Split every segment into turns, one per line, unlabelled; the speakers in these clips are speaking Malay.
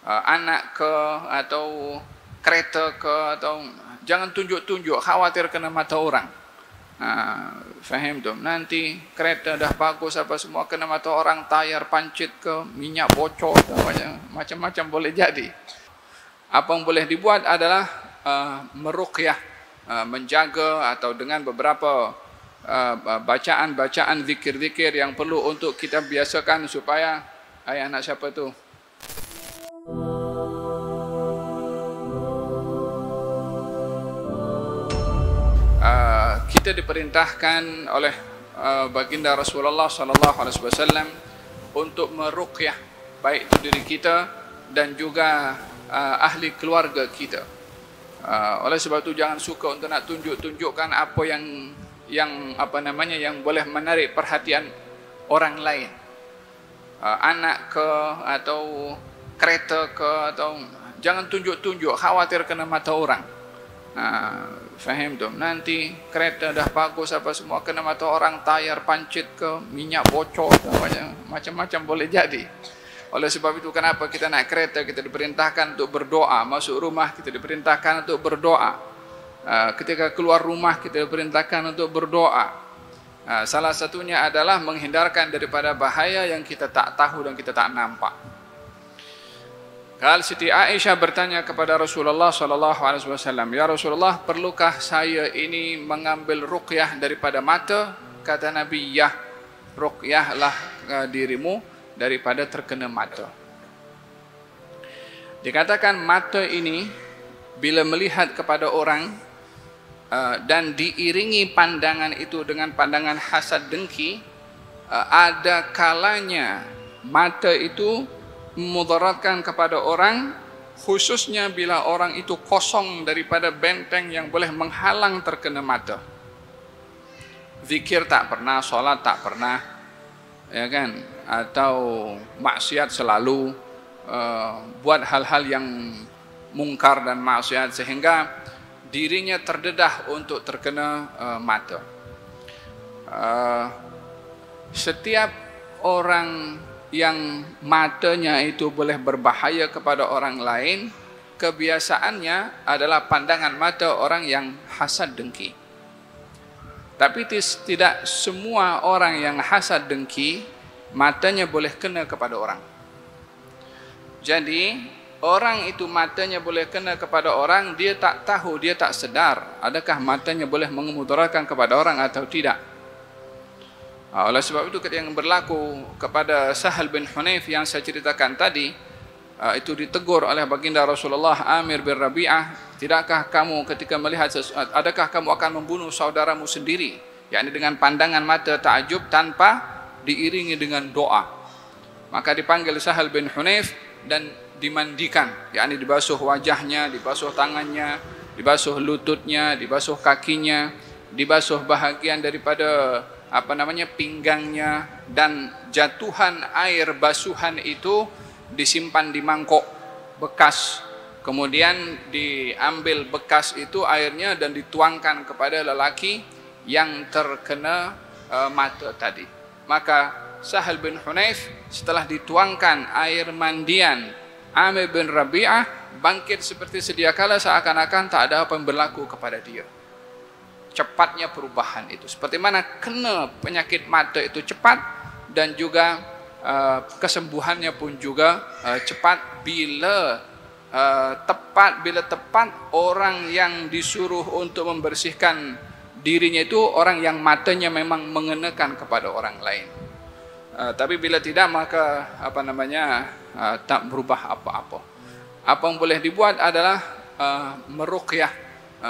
anak ke, atau kereta ke, atau jangan tunjuk-tunjuk, khawatir kena mata orang. Faham tu? Nanti kereta dah bagus apa semua kena mata orang, tayar pancit ke, minyak bocor, macam-macam boleh jadi. Apa yang boleh dibuat adalah meruqyah, menjaga, atau dengan beberapa bacaan-bacaan zikir-zikir yang perlu untuk kita biasakan supaya anak siapa tu? Kita diperintahkan oleh baginda Rasulullah sallallahu alaihi wasallam untuk meruqyah baik itu diri kita dan juga ahli keluarga kita. Oleh sebab itu jangan suka untuk nak tunjukkan apa yang boleh menarik perhatian orang lain. Anak ke, atau kereta ke, atau jangan tunjuk-tunjuk, khawatir kena mata orang. Faham tu? Nanti kereta dah bagus apa semua kena mata orang, tayar pancit ke, minyak bocor, macam-macam boleh jadi. Oleh sebab itu kenapa kita naik kereta kita diperintahkan untuk berdoa, masuk rumah kita diperintahkan untuk berdoa, ketika keluar rumah kita diperintahkan untuk berdoa. Salah satunya adalah menghindarkan daripada bahaya yang kita tak tahu dan kita tak nampak. Kalau Siti Aisyah bertanya kepada Rasulullah sallallahu alaihi wasallam, "Ya Rasulullah, perlukah saya ini mengambil ruqyah daripada mata?" Kata Nabi, "Ya, ruqyahlah dirimu daripada terkena mata." Dikatakan mata ini bila melihat kepada orang dan diiringi pandangan itu dengan pandangan hasad dengki, ada kalanya mata itu memudaratkan kepada orang, khususnya bila orang itu kosong daripada benteng yang boleh menghalang terkena mata. Zikir tak pernah, solat tak pernah, ya kan? Atau maksiat selalu, buat hal-hal yang mungkar dan maksiat sehingga dirinya terdedah untuk terkena mata. Setiap orang yang matanya itu boleh berbahaya kepada orang lain, kebiasaannya adalah pandangan mata orang yang hasad dengki. Tapi tidak semua orang yang hasad dengki matanya boleh kena kepada orang. Jadi orang itu matanya boleh kena kepada orang, dia tak tahu, dia tak sedar adakah matanya boleh memudaratkan kepada orang atau tidak. Oleh sebab itu yang berlaku kepada Sahal bin Hunayf yang saya ceritakan tadi, itu ditegur oleh baginda Rasulullah Amir bin Rabi'ah, "Tidakkah kamu ketika melihat adakah kamu akan membunuh saudaramu sendiri?" yakni dengan pandangan mata takjub tanpa diiringi dengan doa. Maka dipanggil Sahal bin Hunayf dan dimandikan, yakni dibasuh wajahnya, dibasuh tangannya, dibasuh lututnya, dibasuh kakinya, dibasuh bahagian daripada pinggangnya, dan jatuhan air basuhan itu disimpan di mangkok bekas. Kemudian diambil bekas itu airnya dan dituangkan kepada lelaki yang terkena mata tadi. Maka Sahal bin Hunayf setelah dituangkan air mandian Amir bin Rabi'ah bangkit seperti sedia kala, seakan-akan tak ada apa yang berlaku kepada dia. Cepatnya perubahan itu, seperti mana kena penyakit mata itu cepat, dan juga kesembuhannya pun juga cepat bila tepat orang yang disuruh untuk membersihkan dirinya itu orang yang matanya memang mengenakan kepada orang lain. Tapi bila tidak, maka tak berubah apa-apa. Apa yang boleh dibuat adalah meruqyah,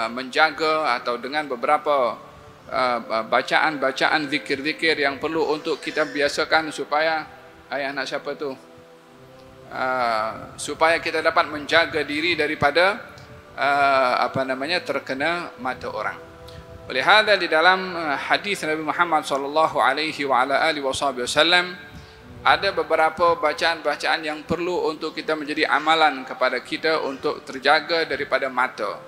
menjaga, atau dengan beberapa bacaan-bacaan zikir-zikir yang perlu untuk kita biasakan supaya anak siapa tu? Supaya kita dapat menjaga diri daripada terkena mata orang. Oleh hada di dalam hadis Nabi Muhammad sallallahu alaihi wa ala alihi wasallam ada beberapa bacaan-bacaan yang perlu untuk kita menjadi amalan kepada kita untuk terjaga daripada mata.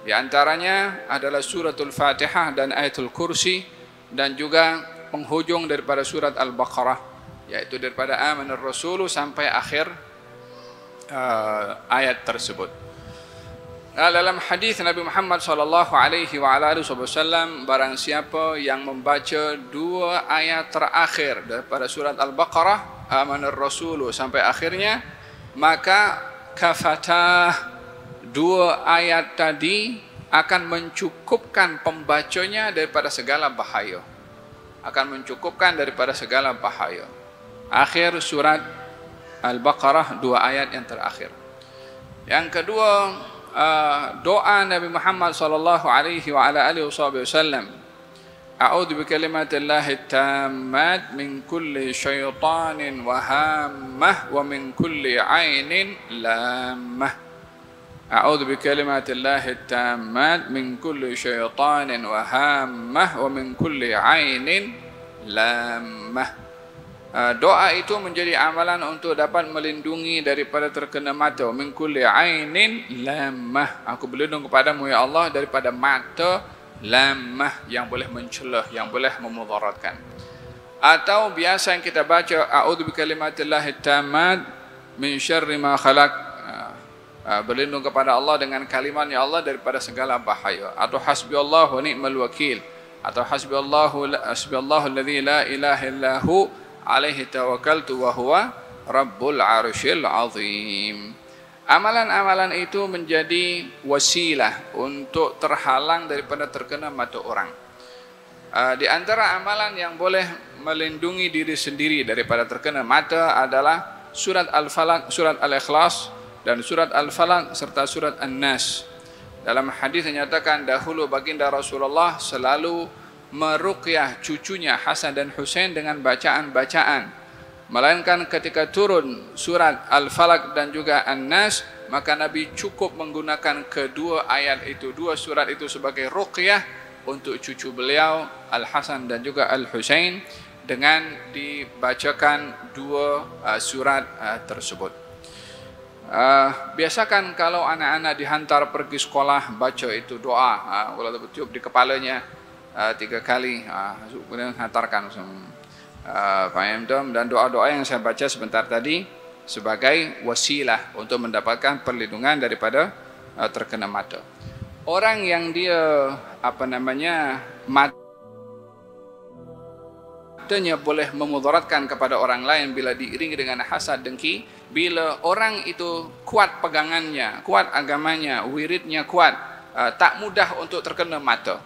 Di antaranya adalah suratul Fatihah dan ayatul Kursi, dan juga penghujung daripada surat Al-Baqarah, yaitu daripada Amanar Rasulu sampai akhir ayat tersebut. Dalam hadis Nabi Muhammad sallallahu alaihi wasallam, barang siapa yang membaca 2 ayat terakhir daripada surat Al-Baqarah, amanar rasulu sampai akhirnya, maka kafatah, 2 ayat tadi akan mencukupkan pembacanya daripada segala bahaya. Akan mencukupkan daripada segala bahaya. Akhir surat Al-Baqarah, 2 ayat yang terakhir. Yang kedua, doa Nabi Muhammad sallallahu alaihi wasallam, a'udzu bikalimatillahi tammat min kulli syaitanin wa hammah wa min kulli ainin lammah. A'udzu bikalimatillahi tammat min kulli syaitanin wa hammah wa min kulli ainin lammah. Doa itu menjadi amalan untuk dapat melindungi daripada terkena mata. Min kulli ainin lammah. Aku berlindung kepadamu ya Allah daripada mata lammah yang boleh mencelah, yang boleh memudaratkan. Atau biasa yang kita baca, a'udzu bikalimatillahi tammat min syarri ma khalaq. Berlindung kepada Allah dengan kalimat ya Allah daripada segala bahaya. Atau hasbiyallahu wa ni'mal wakil. Atau hasbiyallahu alladzi la ilaha illahu alaihi tawakkaltu wa huwa rabbul arsyil azim. Amalan-amalan itu menjadi wasilah untuk terhalang daripada terkena mata orang. Di antara amalan yang boleh melindungi diri sendiri daripada terkena mata adalah surat Al-Falaq, surat Al-Ikhlas, dan surat Al-Falaq serta surat An-Nas. Dalam hadis dinyatakan dahulu baginda Rasulullah selalu meruqyah cucunya Hasan dan Husain dengan bacaan-bacaan, melainkan ketika turun surat Al-Falaq dan juga An-Nas, maka Nabi cukup menggunakan kedua ayat itu, 2 surat itu sebagai ruqyah untuk cucu beliau Al-Hasan dan juga Al-Husain, dengan dibacakan 2 surat tersebut. Biasakan kalau anak-anak dihantar pergi sekolah, baca itu doa, kalau tiup di kepalanya 3 kali, kemudian hantarkan Pak Emdom, dan doa-doa yang saya baca sebentar tadi sebagai wasilah untuk mendapatkan perlindungan daripada terkena mata. Orang yang dia matanya boleh memudaratkan kepada orang lain bila diiringi dengan hasad, dengki, bila orang itu kuat pegangannya, kuat agamanya, wiridnya kuat, tak mudah untuk terkena mata.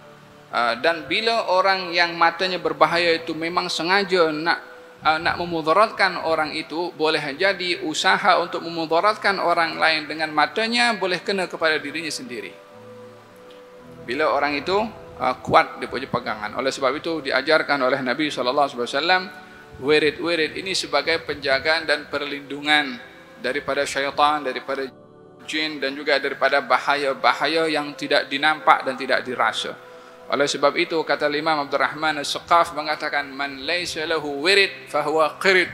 Dan bila orang yang matanya berbahaya itu memang sengaja nak memudaratkan orang itu, boleh jadi usaha untuk memudaratkan orang lain dengan matanya boleh kena kepada dirinya sendiri. Bila orang itu kuat dia punya pegangan. Oleh sebab itu diajarkan oleh Nabi SAW, wirid-wirid ini sebagai penjagaan dan perlindungan daripada syaitan, daripada jin, dan juga daripada bahaya-bahaya yang tidak dinampak dan tidak dirasa. Oleh sebab itu kata Imam Abdurrahman As-Saqaf mengatakan, man laysa lahu wirid fahuwa qirid.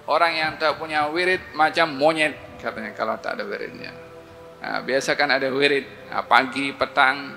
Orang yang tak punya wirid macam monyet, katanya, kalau tak ada wiridnya. Biasakan ada wirid pagi, petang,